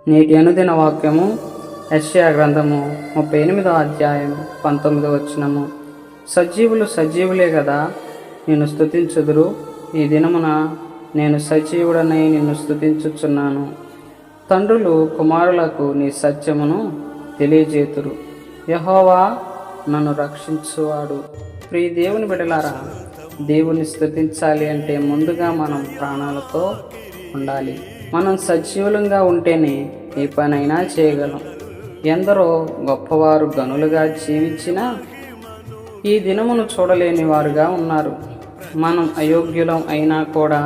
నేటి అనుదిన వాక్యము యెషయా గ్రంథము 38వ అధ్యాయం 19వ వచనము. సజీవులు సజీవులే కదా, నిన్ను స్తుతించుదురు. ఈ దినమున నేను సజీవుడనై నిన్ను స్తుతించుచున్నాను. తండ్రులు కుమారులకు నీ సత్యమును తెలియజేతురు. యెహోవా నన్ను రక్షించువాడు. ప్రియ దేవుని బిడ్డలారా, దేవుని స్తుతించాలి అంటే ముందుగా మనం ప్రాణాలతో ఉండాలి. మనం సజీవులంగా ఉంటేనే ఏ పనైనా చేయగలం. ఎందరో గొప్పవారు గనులుగా జీవించినా ఈ దినమును చూడలేని వారుగా ఉన్నారు. మనం అయోగ్యులం అయినా కూడా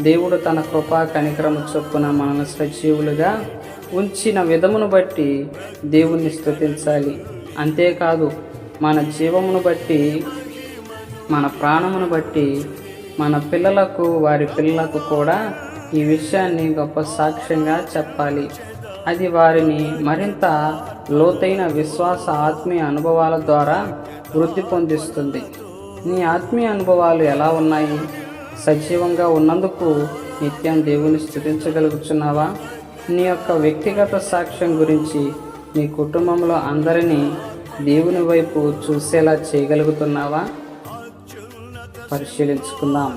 దేవుడు తన కృపా కనికరము చొప్పున మనల్ని సజీవులుగా ఉంచిన విధమును బట్టి దేవుణ్ణి స్తుతించాలి. అంతేకాదు, మన జీవమును బట్టి, మన ప్రాణమును బట్టి మన పిల్లలకు, వారి పిల్లలకు కూడా ఈ విషయాన్ని గొప్ప సాక్ష్యంగా చెప్పాలి. అది వారిని మరింత లోతైన విశ్వాస ఆత్మీయ అనుభవాల ద్వారా వృద్ధి పొందిస్తుంది. నీ ఆత్మీయ అనుభవాలు ఎలా ఉన్నాయి? సజీవంగా ఉన్నందుకు నిత్యం దేవుని స్తుతించగలుగుతున్నావా? నీ యొక్క వ్యక్తిగత సాక్ష్యం గురించి నీ కుటుంబంలో అందరినీ దేవుని వైపు చూసేలా చేయగలుగుతున్నావా? పరిశీలించుకుందాం.